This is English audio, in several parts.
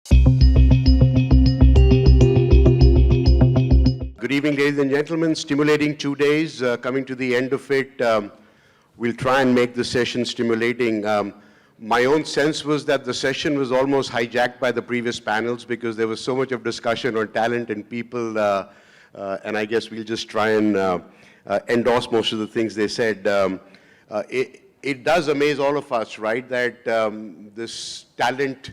Good evening, ladies and gentlemen. Stimulating 2 days, coming to the end of it. We'll try and make the session stimulating. My own sense was that the session was almost hijacked by the previous panels because there was so much of discussion on talent and people, and I guess we'll just try and endorse most of the things they said. It does amaze all of us, right, that this talent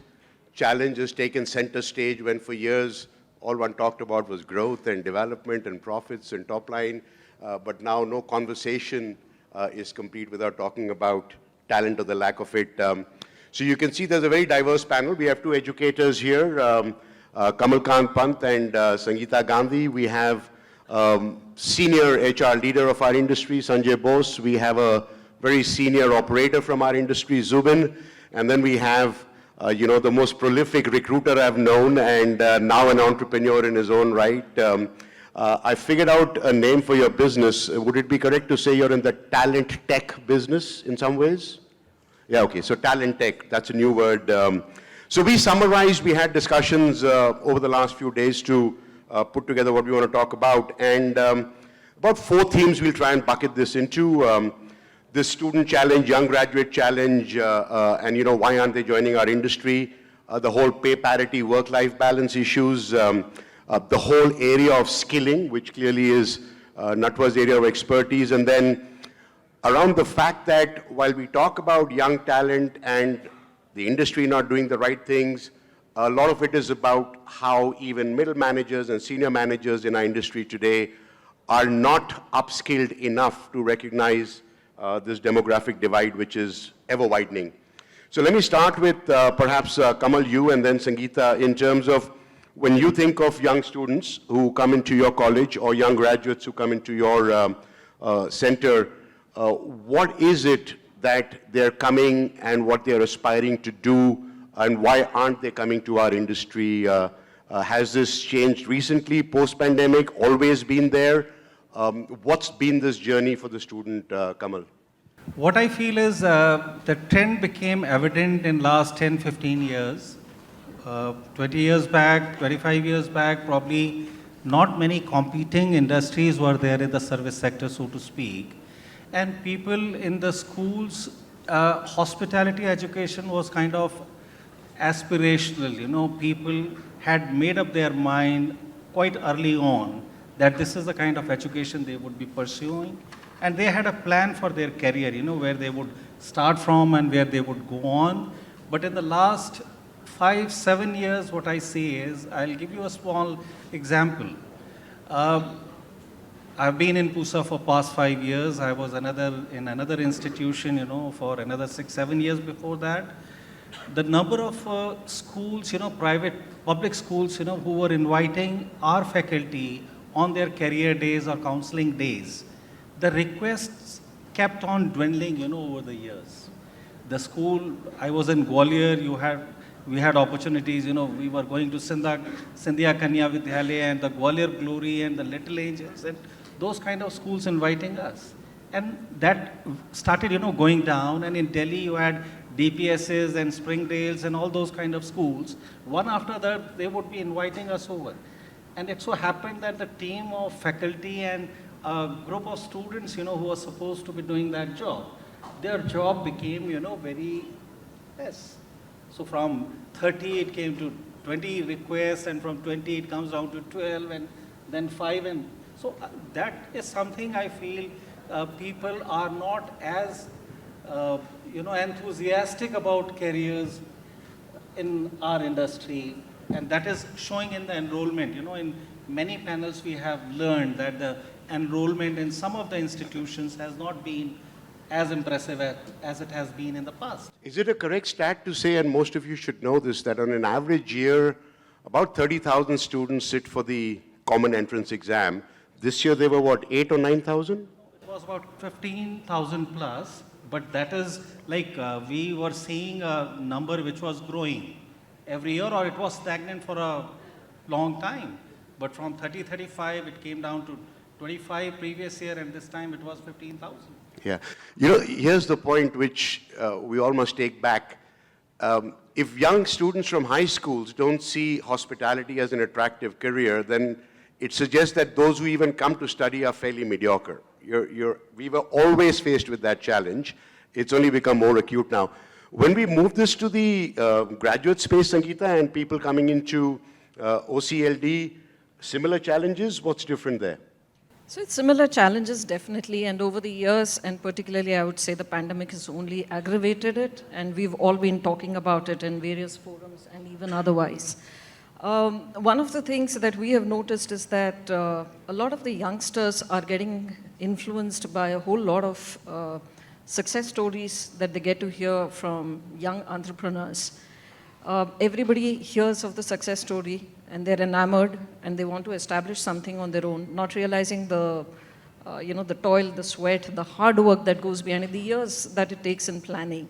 challenge has taken center stage when for years all one talked about was growth and development and profits and top line, but now no conversation is complete without talking about talent or the lack of it. So you can see there's a very diverse panel. We have two educators here, Kamal, Pant and Sangeetha Gandhi. We have senior HR leader of our industry, Sanjay Bose. We have a very senior operator from our industry, Zubin. And then we have the most prolific recruiter I've known and now an entrepreneur in his own right. I figured out a name for your business. Would it be correct to say you're in the talent tech business in some ways? Yeah, okay, so talent tech, that's a new word. So we summarized, we had discussions over the last few days to put together what we want to talk about. And about 4 themes we'll try and bucket this into. The student challenge, young graduate challenge, and why aren't they joining our industry? The whole pay parity, work-life balance issues, the whole area of skilling, which clearly is Natwar's area of expertise, and then around the fact that while we talk about young talent and the industry not doing the right things, a lot of it is about how even middle managers and senior managers in our industry today are not upskilled enough to recognize this demographic divide, which is ever widening. So let me start with perhaps Kamal, you, and then Sangeetha, in terms of when you think of young students who come into your college or young graduates who come into your center, what is it that they're coming and what they're aspiring to do, and why aren't they coming to our industry? Has this changed recently, post-pandemic, always been there? What's been this journey for the student, Kamal? What I feel is the trend became evident in last 10, 15 years. 20 years back, 25 years back, probably not many competing industries were there in the service sector, so to speak. And people in the schools, hospitality education was kind of aspirational. People had made up their mind quite early on that this is the kind of education they would be pursuing. And they had a plan for their career, where they would start from and where they would go on. But in the last 5, 7 years, what I see is, I'll give you a small example. I've been in Pusa for past 5 years. I was in another institution, for another 6, 7 years before that. The number of schools, public schools, who were inviting our faculty on their career days or counseling days, the requests kept on dwindling, over the years. The school, I was in Gwalior, we had opportunities, we were going to Sindhya Kanya Vidyalaya and the Gwalior Glory and the Little Angels and those kind of schools inviting us. And that started, going down, and in Delhi you had DPSs and Springdales and all those kind of schools. One after that, they would be inviting us over. And it so happened that the team of faculty and a group of students, who were supposed to be doing that job, their job became, very less. So from 30, it came to 20 requests, and from 20, it comes down to 12, and then 5. And so that is something I feel people are not as, enthusiastic about careers in our industry. And that is showing in the enrollment. In many panels, we have learned that the enrollment in some of the institutions has not been as impressive as it has been in the past. Is it a correct stat to say, and most of you should know this, that on an average year, about 30,000 students sit for the common entrance exam? This year they were what, 8 or 9,000? It was about 15,000 plus, but that is like we were seeing a number which was growing every year, or it was stagnant for a long time. But from 30, 35, it came down to 25 previous year, and this time it was 15,000. Yeah. Here's the point which we all must take back. if young students from high schools don't see hospitality as an attractive career, then it suggests that those who even come to study are fairly mediocre. We were always faced with that challenge. It's only become more acute now. When we move this to the graduate space, Sangeetha, and people coming into OCLD, similar challenges, what's different there? So it's similar challenges, definitely, and over the years, and particularly I would say the pandemic has only aggravated it, and we've all been talking about it in various forums and even otherwise. One of the things that we have noticed is that a lot of the youngsters are getting influenced by a whole lot of success stories that they get to hear from young entrepreneurs. Everybody hears of the success story and they're enamored and they want to establish something on their own, not realizing the toil, the sweat, the hard work that goes behind it, the years that it takes in planning.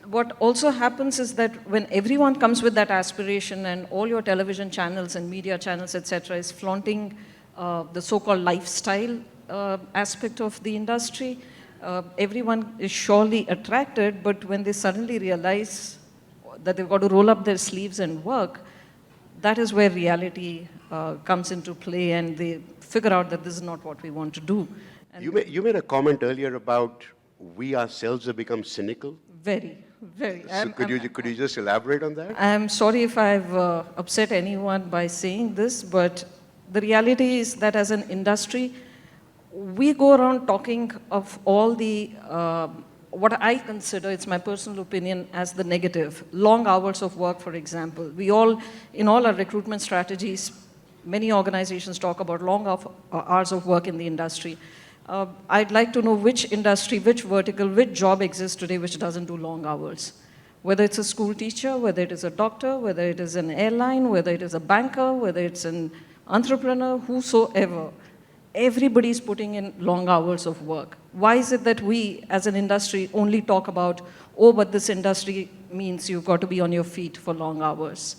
What also happens is that when everyone comes with that aspiration and all your television channels and media channels, etc., is flaunting the so-called lifestyle aspect of the industry, everyone is surely attracted, but when they suddenly realize that they've got to roll up their sleeves and work, that is where reality comes into play and they figure out that this is not what we want to do. And you made a comment earlier about we ourselves have become cynical. Very, very. So could you just elaborate on that? I'm sorry if I've upset anyone by saying this, but the reality is that as an industry, we go around talking of all the, what I consider, it's my personal opinion, as the negative. Long hours of work, for example. We all, in all our recruitment strategies, many organizations talk about long hours of work in the industry. I'd like to know which industry, which vertical, which job exists today which doesn't do long hours. Whether it's a school teacher, whether it is a doctor, whether it is an airline, whether it is a banker, whether it's an entrepreneur, whosoever. Everybody's putting in long hours of work. Why is it that we, as an industry, only talk about, oh, but this industry means you've got to be on your feet for long hours?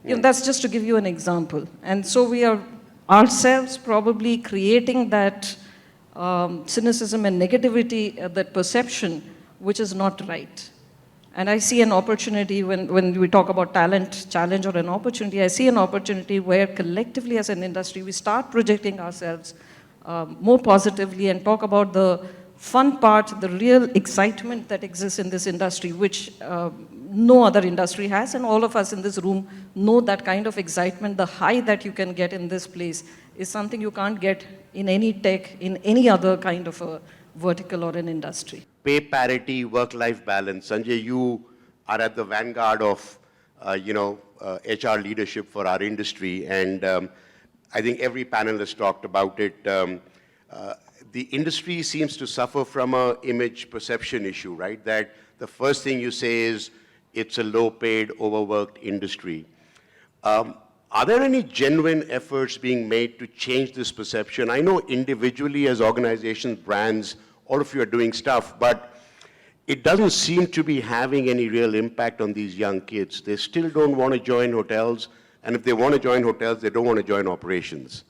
You know, that's just to give you an example. And so we are ourselves probably creating that cynicism and negativity, that perception, which is not right. And I see an opportunity when we talk about talent, challenge, or an opportunity, I see an opportunity where collectively as an industry, we start projecting ourselves more positively and talk about the fun part, the real excitement that exists in this industry, which no other industry has, and all of us in this room know that kind of excitement. The high that you can get in this place is something you can't get in any tech, in any other kind of a vertical or an industry. Pay parity, work-life balance. Sanjay, you are at the vanguard of, HR leadership for our industry, and I think every panelist talked about it. The industry seems to suffer from an image perception issue, right? That the first thing you say is, it's a low-paid, overworked industry. Are there any genuine efforts being made to change this perception? I know individually as organizations, brands, all of you are doing stuff, but it doesn't seem to be having any real impact on these young kids. They still don't want to join hotels, and if they want to join hotels, they don't want to join operations.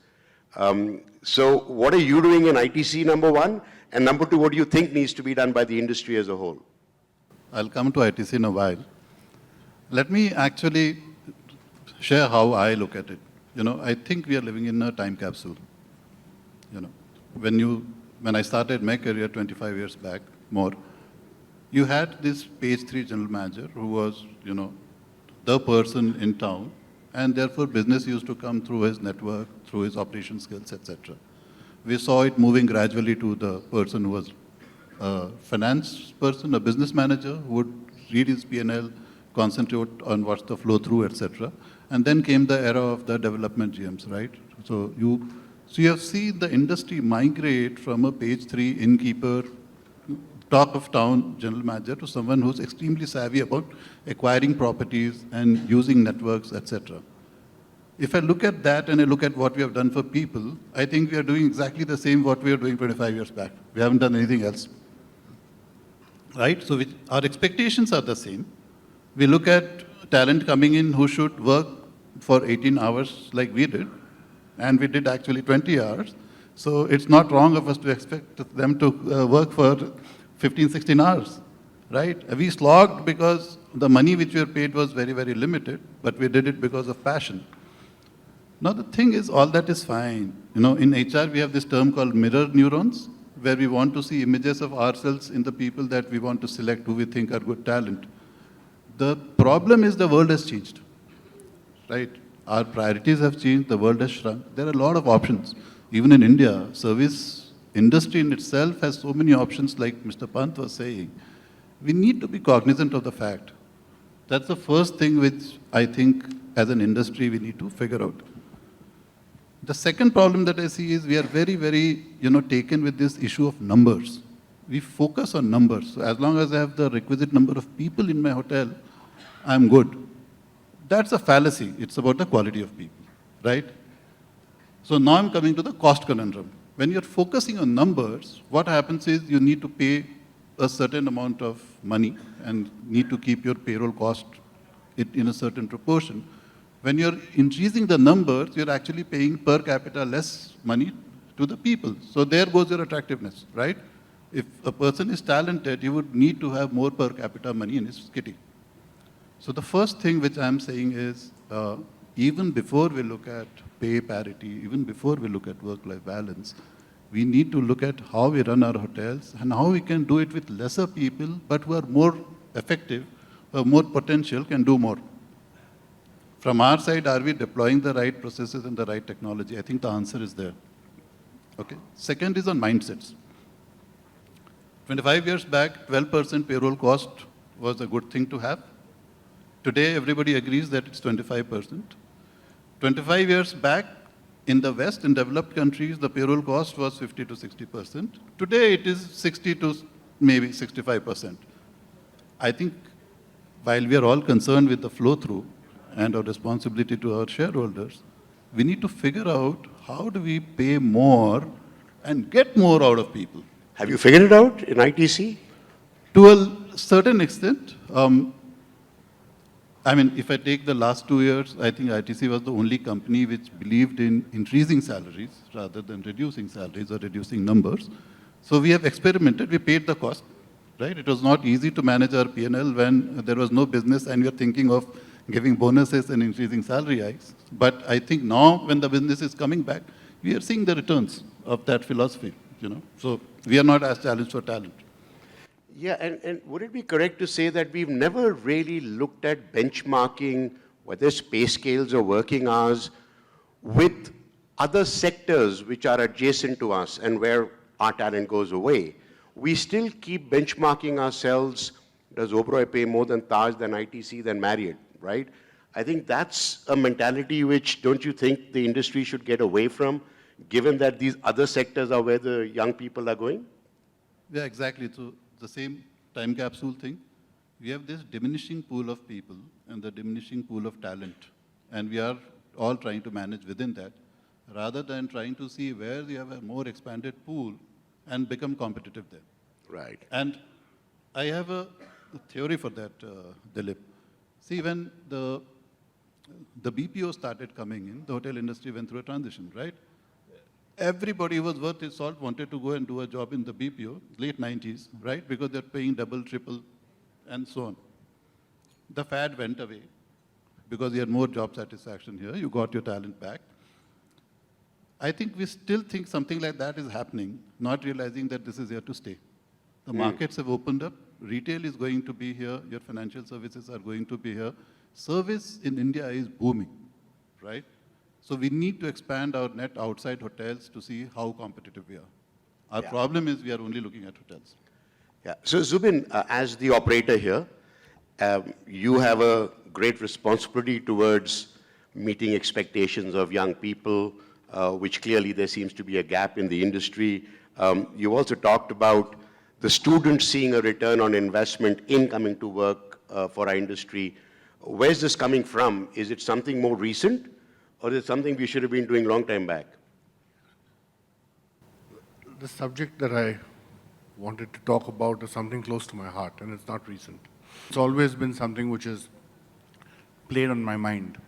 So what are you doing in ITC, number one? And number two, what do you think needs to be done by the industry as a whole? I'll come to ITC in a while. Let me actually share how I look at it. I think we are living in a time capsule. When I started my career 25 years back, more, you had this page 3 general manager who was, the person in town, and therefore business used to come through his network, through his operation skills, etc. We saw it moving gradually to the person who was a finance person, a business manager, who would read his P&L, concentrate on what's the flow through, etc. And then came the era of the development GMs, right? So you have seen the industry migrate from a page 3 innkeeper, talk of town general manager to someone who's extremely savvy about acquiring properties and using networks, etc. If I look at that and I look at what we have done for people, I think we are doing exactly the same what we were doing 25 years back. We haven't done anything else. Right? So our expectations are the same. We look at talent coming in who should work for 18 hours like we did, and we did actually 20 hours. So it's not wrong of us to expect them to work for 15, 16 hours, right? We slogged because the money which we were paid was very, very limited, but we did it because of passion. Now the thing is, all that is fine. In HR we have this term called mirror neurons, where we want to see images of ourselves in the people that we want to select, who we think are good talent. The problem is the world has changed, right? Our priorities have changed, the world has shrunk. There are a lot of options. Even in India, service industry in itself has so many options, like Mr. Pant was saying. We need to be cognizant of the fact. That's the first thing which I think as an industry we need to figure out. The second problem that I see is we are very, very, taken with this issue of numbers. We focus on numbers. So as long as I have the requisite number of people in my hotel, I'm good. That's a fallacy. It's about the quality of people, right? So now I'm coming to the cost conundrum. When you're focusing on numbers, what happens is you need to pay a certain amount of money and need to keep your payroll cost in a certain proportion. When you're increasing the numbers, you're actually paying per capita less money to the people. So there goes your attractiveness, right? If a person is talented, you would need to have more per capita money in his kitty. So the first thing which I'm saying is, even before we look at pay parity, even before we look at work-life balance, we need to look at how we run our hotels and how we can do it with lesser people, but who are more effective, more potential, can do more. From our side, are we deploying the right processes and the right technology? I think the answer is there. Okay. Second is on mindsets. 25 years back, 12% payroll cost was a good thing to have. Today, everybody agrees that it's 25%. 25 years back, in the West, in developed countries, the payroll cost was 50 to 60%. Today, it is 60 to maybe 65%. I think while we are all concerned with the flow-through and our responsibility to our shareholders, we need to figure out how do we pay more and get more out of people. Have you figured it out in ITC? To a certain extent. If I take the last 2 years, I think ITC was the only company which believed in increasing salaries rather than reducing salaries or reducing numbers. So we have experimented, we paid the cost, right? It was not easy to manage our P&L when there was no business and we are thinking of giving bonuses and increasing salary hikes. But I think now when the business is coming back, we are seeing the returns of that philosophy, So we are not as challenged for talent. Yeah, and would it be correct to say that we've never really looked at benchmarking, whether it's pay scales or working hours, with other sectors which are adjacent to us and where our talent goes away? We still keep benchmarking ourselves. Does Oberoi pay more than Taj, than ITC, than Marriott, right? I think that's a mentality which, don't you think the industry should get away from, given that these other sectors are where the young people are going? Yeah, exactly. So the same time capsule thing. We have this diminishing pool of people and the diminishing pool of talent. And we are all trying to manage within that, rather than trying to see where we have a more expanded pool and become competitive there. Right. And I have a theory for that, Dilip. See, when the BPO started coming in, the hotel industry went through a transition, right? Everybody who was worth his salt wanted to go and do a job in the BPO, late 90s, right? Because they're paying double, triple, and so on. The fad went away because you had more job satisfaction here. You got your talent back. I think we still think something like that is happening, not realizing that this is here to stay. The markets have opened up. Retail is going to be here. Your financial services are going to be here. Service in India is booming, right? So we need to expand our net outside hotels to see how competitive we are. Our problem is we are only looking at hotels. Yeah. So Zubin, as the operator here, you have a great responsibility towards meeting expectations of young people, which clearly there seems to be a gap in the industry. You also talked about the students seeing a return on investment in coming to work for our industry. Where's this coming from? Is it something more recent? Or is it something we should have been doing a long time back? The subject that I wanted to talk about is something close to my heart, and it's not recent. It's always been something which has played on my mind.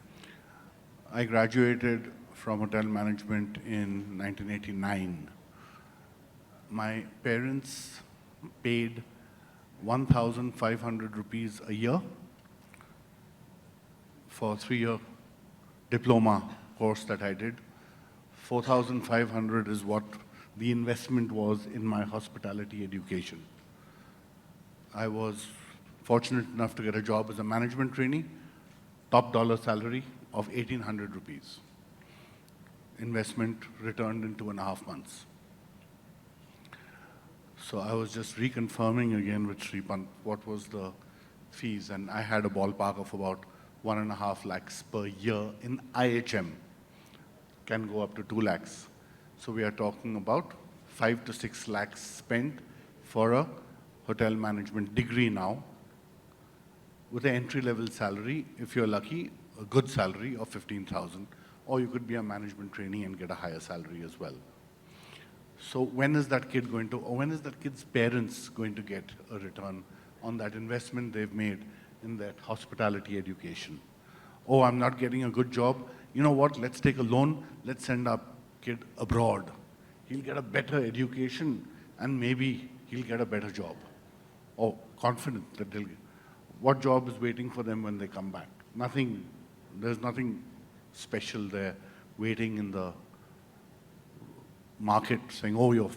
I graduated from hotel management in 1989. My parents paid 1,500 rupees a year for a 3-year diploma course that I did. 4,500 is what the investment was in my hospitality education. I was fortunate enough to get a job as a management trainee, top dollar salary of 1,800 rupees. Investment returned in 2.5 months. So I was just reconfirming again with Sri Pant what was the fees, and I had a ballpark of about 1.5 lakhs per year in IHM. Can go up to 2 lakhs. So we are talking about 5 to 6 lakhs spent for a hotel management degree now, with an entry-level salary, if you're lucky, a good salary of 15,000, or you could be a management trainee and get a higher salary as well. So when is that kid going to, or when is that kid's parents going to get a return on that investment they've made in that hospitality education? Oh, I'm not getting a good job. You know what? Let's take a loan. Let's send our kid abroad. He'll get a better education and maybe he'll get a better job. Or confident that they'll get. What job is waiting for them when they come back? Nothing. There's nothing special there waiting in the market saying, oh, you've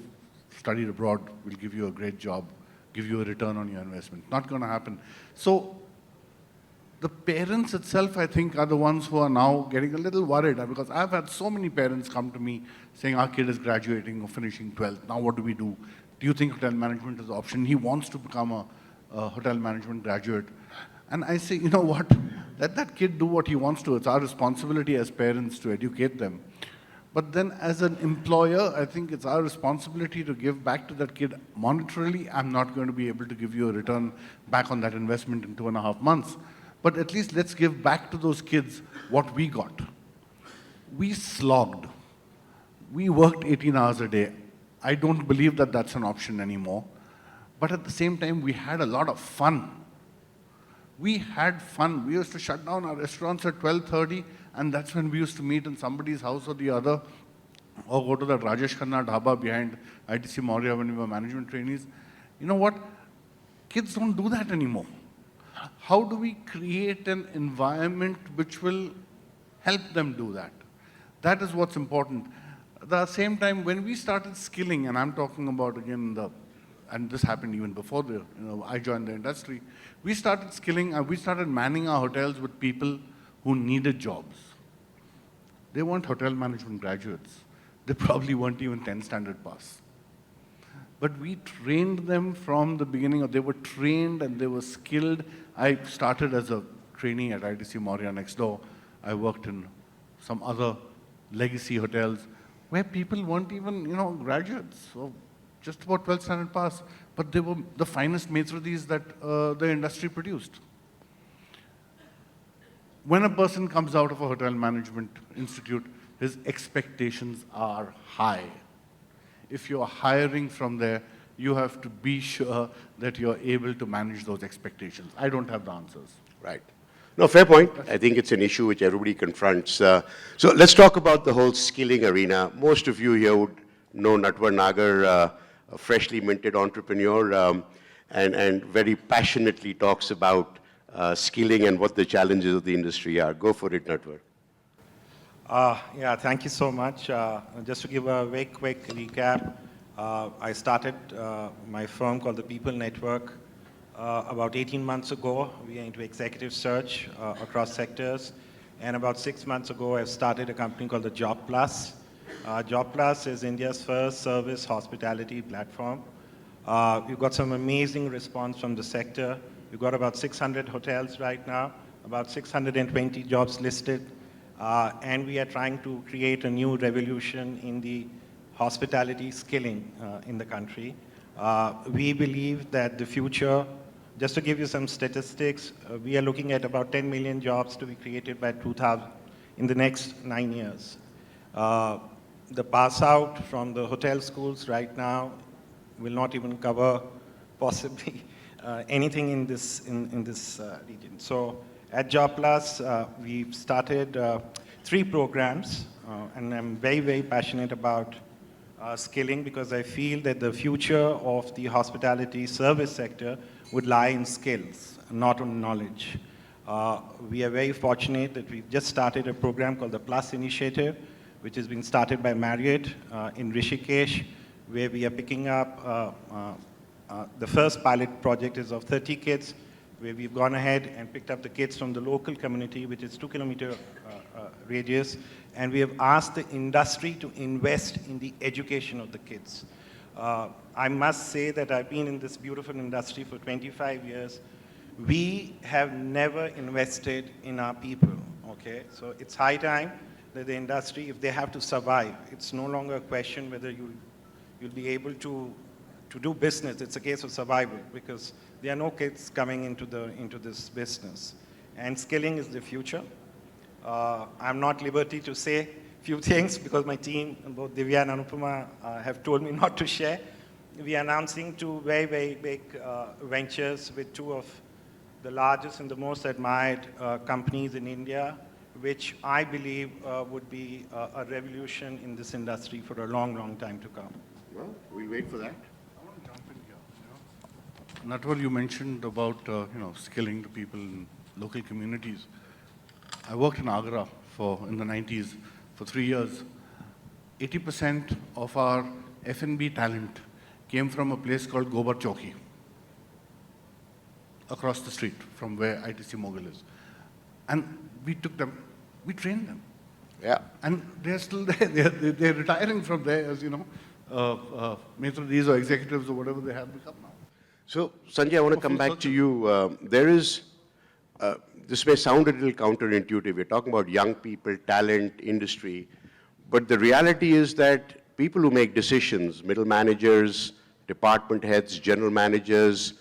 studied abroad, we'll give you a great job, give you a return on your investment. Not going to happen. So the parents itself, I think, are the ones who are now getting a little worried, because I've had so many parents come to me saying, our kid is graduating or finishing 12th, now what do we do? Do you think hotel management is an option? He wants to become a hotel management graduate. And I say, you know what, let that kid do what he wants to. It's our responsibility as parents to educate them. But then as an employer, I think it's our responsibility to give back to that kid monetarily. I'm not going to be able to give you a return back on that investment in 2.5 months. But at least let's give back to those kids what we got. We slogged. We worked 18 hours a day. I don't believe that that's an option anymore. But at the same time, we had a lot of fun. We had fun. We used to shut down our restaurants at 12:30, and that's when we used to meet in somebody's house or the other, or go to that Rajesh Khanna dhaba behind ITC Maurya when we were management trainees. You know what? Kids don't do that anymore. How do we create an environment which will help them do that? That is what's important. At the same time, when we started skilling, and I'm talking about again and this happened even before I joined the industry, we started skilling, we started manning our hotels with people who needed jobs. They weren't hotel management graduates. They probably weren't even 10 standard pass. But we trained them from the beginning. They were trained and they were skilled. I started as a trainee at ITC Maurya next door. I worked in some other legacy hotels where people weren't even, graduates, or just about 12 standard pass, but they were the finest maitres that the industry produced. When a person comes out of a hotel management institute, his expectations are high. If you're hiring from there, you have to be sure that you're able to manage those expectations. I don't have the answers. Right. No, fair point. I think it's an issue which everybody confronts. So let's talk about the whole skilling arena. Most of you here would know Natwar Nagar, a freshly minted entrepreneur, and very passionately talks about skilling and what the challenges of the industry are. Go for it, Natwar. Yeah, thank you so much. Just to give a very quick recap, I started my firm called the People Network about 18 months ago. We are into executive search across sectors. And about 6 months ago, I started a company called the Job Plus. Job Plus is India's first service hospitality platform. We've got some amazing response from the sector. We've got about 600 hotels right now, about 620 jobs listed. And we are trying to create a new revolution in the hospitality skilling in the country. We believe that the future, just to give you some statistics, we are looking at about 10 million jobs to be created by 2000 in the next 9 years. The pass out from the hotel schools right now will not even cover possibly anything in this region. So at Job Plus, we've started 3 programs, and I'm very, very passionate about skilling, because I feel that the future of the hospitality service sector would lie in skills, not on knowledge. We are very fortunate that we've just started a program called the Plus Initiative, which has been started by Marriott in Rishikesh, where we are picking up the first pilot project is of 30 kids, where we've gone ahead and picked up the kids from the local community, which is 2-kilometer radius, and we have asked the industry to invest in the education of the kids. I must say that I've been in this beautiful industry for 25 years. We have never invested in our people, okay? So it's high time that the industry, if they have to survive, it's no longer a question whether you'll be able to do business. It's a case of survival, because there are no kids coming into this business. And skilling is the future. I'm not liberty to say few things because my team, both Divya and Anupama, have told me not to share. We are announcing two very, very big ventures with two of the largest and the most admired companies in India, which I believe would be a revolution in this industry for a long, long time to come. Well, we'll wait for that. I want to jump in here. Natwar, you mentioned about skilling the people in local communities. I worked in Agra in the 90s for 3 years. 80% of our F&B talent came from a place called Gobar Chowki, across the street from where ITC Mogul is. And we took them, we trained them. Yeah. And they're still there. They're retiring from there as, maitradis or executives or whatever they have become now. So, Sanjay, I want to come back to you. This may sound a little counterintuitive. We're talking about young people, talent, industry. But the reality is that people who make decisions, middle managers, department heads, general managers,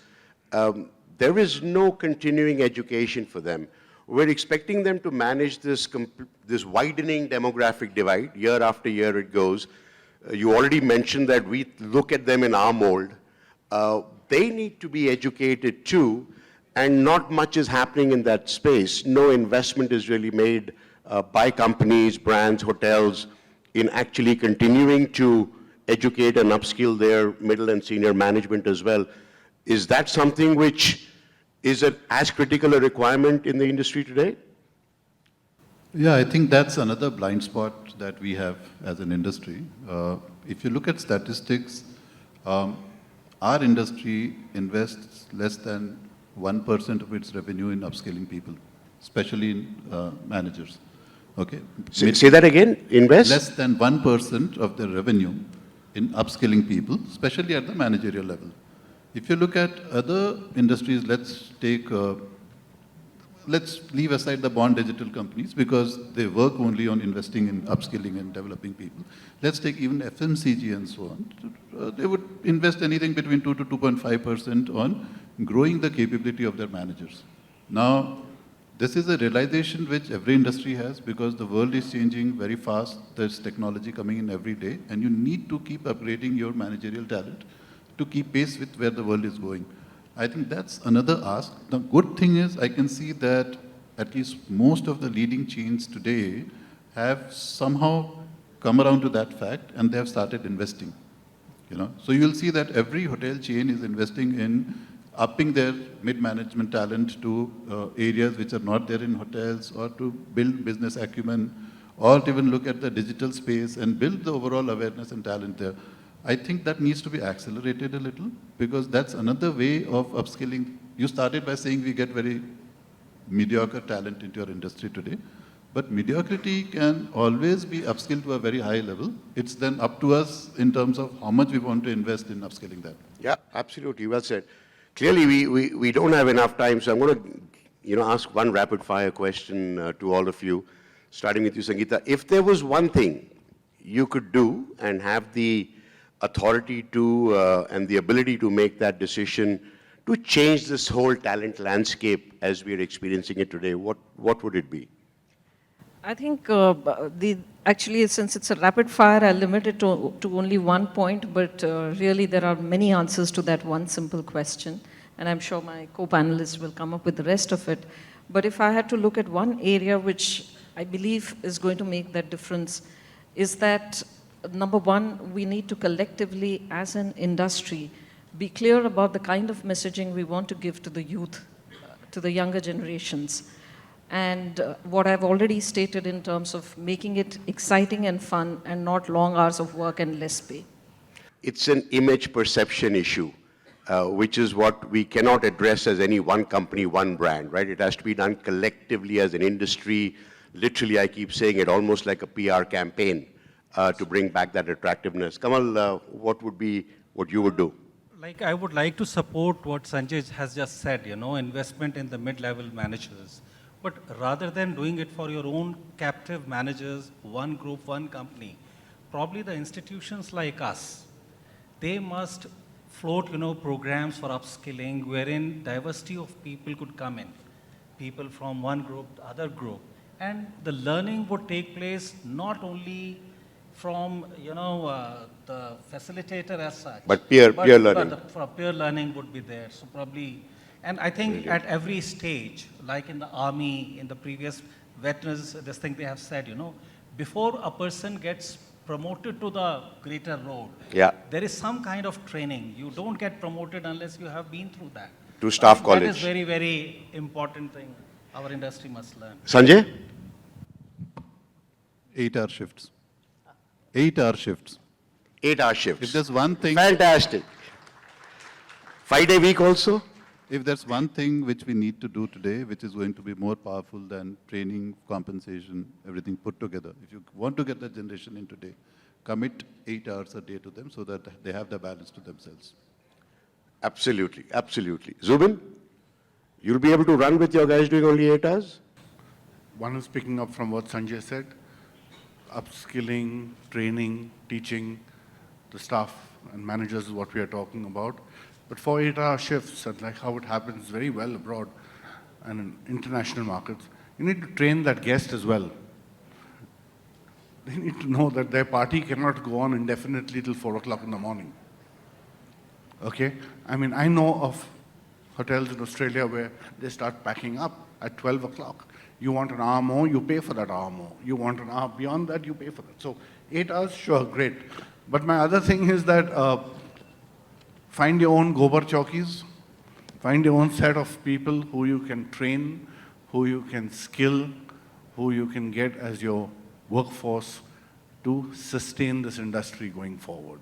there is no continuing education for them. We're expecting them to manage this widening demographic divide. Year after year it goes. You already mentioned that we look at them in our mold. They need to be educated too, and not much is happening in that space. No investment is really made by companies, brands, hotels in actually continuing to educate and upskill their middle and senior management as well. Is that something which is as critical a requirement in the industry today? Yeah, I think that's another blind spot that we have as an industry. If you look at statistics, our industry invests less than 1% of its revenue in upskilling people, especially in managers. Okay. Say that again, invest? Less than 1% of the revenue in upskilling people, especially at the managerial level. If you look at other industries, let's leave aside the born digital companies because they work only on investing in upskilling and developing people. Let's take even FMCG and so on. They would invest anything between 2 to 2.5% on growing the capability of their managers. Now, this is a realization which every industry has because the world is changing very fast. There's technology coming in every day, and you need to keep upgrading your managerial talent to keep pace with where the world is going. I think that's another ask. The good thing is I can see that at least most of the leading chains today have somehow come around to that fact and they have started investing. So you'll see that every hotel chain is investing in upping their mid-management talent to areas which are not there in hotels, or to build business acumen, or to even look at the digital space and build the overall awareness and talent there. I think that needs to be accelerated a little because that's another way of upskilling. You started by saying we get very mediocre talent into your industry today, but mediocrity can always be upskilled to a very high level. It's then up to us in terms of how much we want to invest in upskilling that. Yeah, absolutely. Well said. Clearly, we don't have enough time, so I'm going to ask one rapid-fire question to all of you, starting with you, Sangeetha. If there was one thing you could do and have the authority to and the ability to make that decision to change this whole talent landscape as we are experiencing it today, what would it be? I think actually, since it's a rapid fire, I'll limit it to only one point, but really there are many answers to that one simple question, and I'm sure my co-panelists will come up with the rest of it. But if I had to look at one area which I believe is going to make that difference, is that number one, we need to collectively, as an industry, be clear about the kind of messaging we want to give to the youth, to the younger generations. And what I've already stated in terms of making it exciting and fun and not long hours of work and less pay. It's an image perception issue, which is what we cannot address as any one company, one brand, right? It has to be done collectively as an industry. Literally, I keep saying it, almost like a PR campaign to bring back that attractiveness. Kamal, what would be what you would do? Like, I would like to support what Sanjay has just said, investment in the mid-level managers. But rather than doing it for your own captive managers, one group, one company, probably the institutions like us, they must float, programs for upskilling wherein diversity of people could come in. People from one group to other group. And the learning would take place not only from, the facilitator as such. But peer learning. But peer learning would be there. So probably, and I think at every stage, like in the army, in the previous veterans, this thing they have said, before a person gets promoted to the greater role, there is some kind of training. You don't get promoted unless you have been through that. To staff college. That is very, very important thing our industry must learn. Sanjay? 8-hour shifts. 8-hour shifts. 8-hour shifts. If there's one thing, Fantastic. 5-day week also? if there's one thing which we need to do today, which is going to be more powerful than training, compensation, everything put together, if you want to get the generation in today, commit 8 hours a day to them so that they have the balance to themselves. Absolutely, absolutely. Zubin, you'll be able to run with your guys doing only 8 hours? One is picking up from what Sanjay said, upskilling, training, teaching the staff and managers is what we are talking about. But for 8-hour shifts, and like how it happens very well abroad and in international markets, you need to train that guest as well. They need to know that their party cannot go on indefinitely till 4 o'clock in the morning. Okay? I mean, I know of hotels in Australia where they start packing up at 12 o'clock. You want an hour more, you pay for that hour more. You want an hour beyond that, you pay for that. So 8 hours, sure, great. But my other thing is that find your own gobar chowkis, find your own set of people who you can train, who you can skill, who you can get as your workforce to sustain this industry going forward.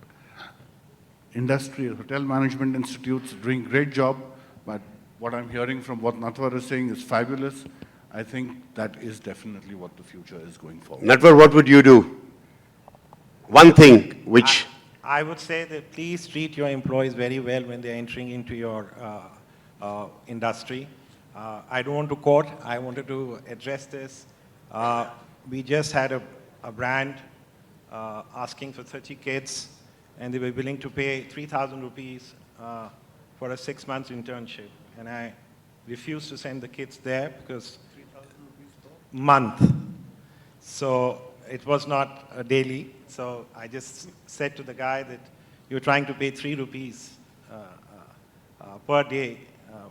Industry, hotel management institutes are doing a great job, but what I'm hearing from what Natwar is saying is fabulous. I think that is definitely what the future is going forward. Natwar, what would you do? One thing which... I would say that please treat your employees very well when they're entering into your industry. I don't want to quote, I wanted to address this. We just had a brand asking for 30 kids, and they were willing to pay 3,000 rupees for a 6 months internship. And I refused to send the kids there because month. So it was not a daily. So I just said to the guy that you're trying to pay 3 rupees per day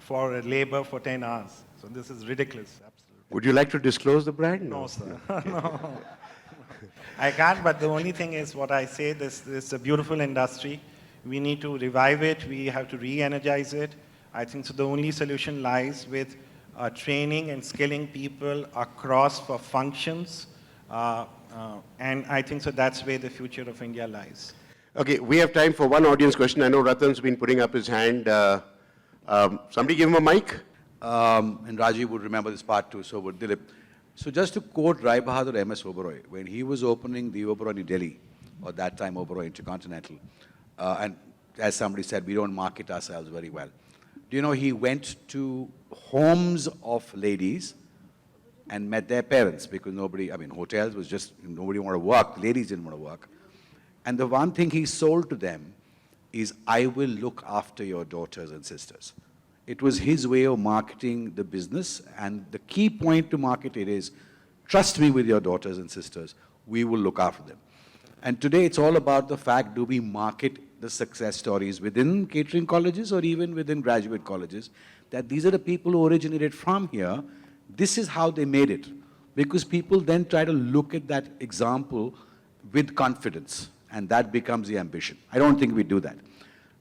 for a labor for 10 hours. So this is ridiculous, absolutely. Would you like to disclose the brand? No, sir. No. I can't, but the only thing is what I say, this is a beautiful industry. We need to revive it. We have to re-energize it. I think so the only solution lies with training and skilling people across for functions. And I think so that's where the future of India lies. Okay, we have time for one audience question. I know Ratan's been putting up his hand. Somebody give him a mic. And Rajiv would remember this part too, so would Dilip. So just to quote Rai Bahadur M.S. Oberoi, when he was opening the Oberoi in Delhi, or that time Oberoi Intercontinental, and as somebody said, we don't market ourselves very well. Do you know he went to homes of ladies and met their parents because nobody, I mean, hotels was just, nobody wanted to work, ladies didn't want to work. And the one thing he sold to them is, I will look after your daughters and sisters. It was his way of marketing the business, and the key point to market it is, trust me with your daughters and sisters, we will look after them. And today it's all about the fact, do we market the success stories within catering colleges or even within graduate colleges, that these are the people who originated from here, this is how they made it. Because people then try to look at that example with confidence. and that becomes the ambition. I don't think we do that.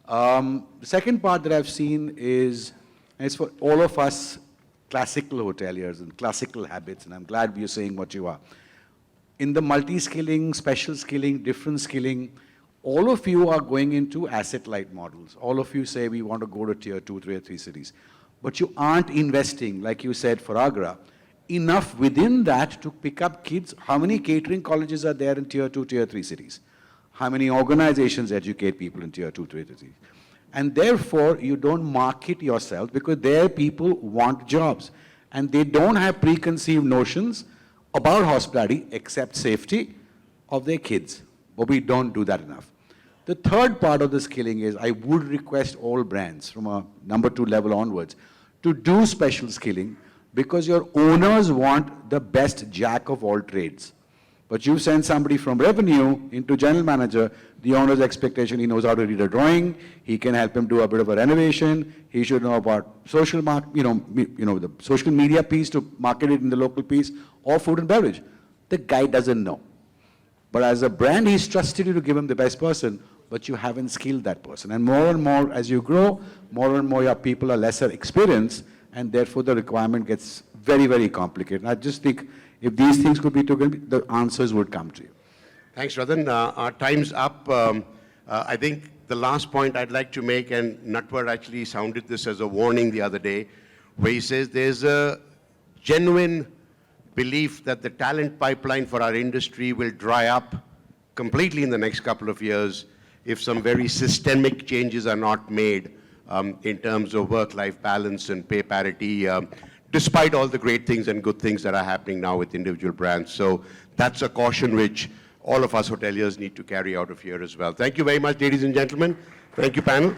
The second part that I've seen is, and it's for all of us classical hoteliers and classical habits, and I'm glad you're saying what you are. In the multi-skilling, special skilling, different skilling, all of you are going into asset-light models. All of you say we want to go to tier 2, 3, 3 cities. But you aren't investing, like you said for Agra, enough within that to pick up kids. How many catering colleges are there in tier 2, tier 3 cities? How many organizations educate people in tier 2, 3 cities? And therefore, you don't market yourself because their people want jobs. And they don't have preconceived notions about hospitality except safety of their kids. But we don't do that enough. The third part of the skilling is I would request all brands from a number 2 level onwards to do special skilling because your owners want the best jack of all trades. But you send somebody from revenue into general manager, the owner's expectation, he knows how to read a drawing, he can help him do a bit of a renovation, he should know about social the social media piece to market it in the local piece, or food and beverage. The guy doesn't know. But as a brand, he's trusted you to give him the best person, but you haven't skilled that person. And more, as you grow, more and more your people are lesser experienced, and therefore the requirement gets very, very complicated. And I just think if these things could be taken, the answers would come to you. Thanks, Radhan. Our time's up. I think the last point I'd like to make, and Natwar actually sounded this as a warning the other day, where he says there's a genuine belief that the talent pipeline for our industry will dry up completely in the next couple of years if some very systemic changes are not made in terms of work-life balance and pay parity, despite all the great things and good things that are happening now with individual brands. So that's a caution which all of us hoteliers need to carry out of here as well. Thank you very much, ladies and gentlemen. Thank you, panel.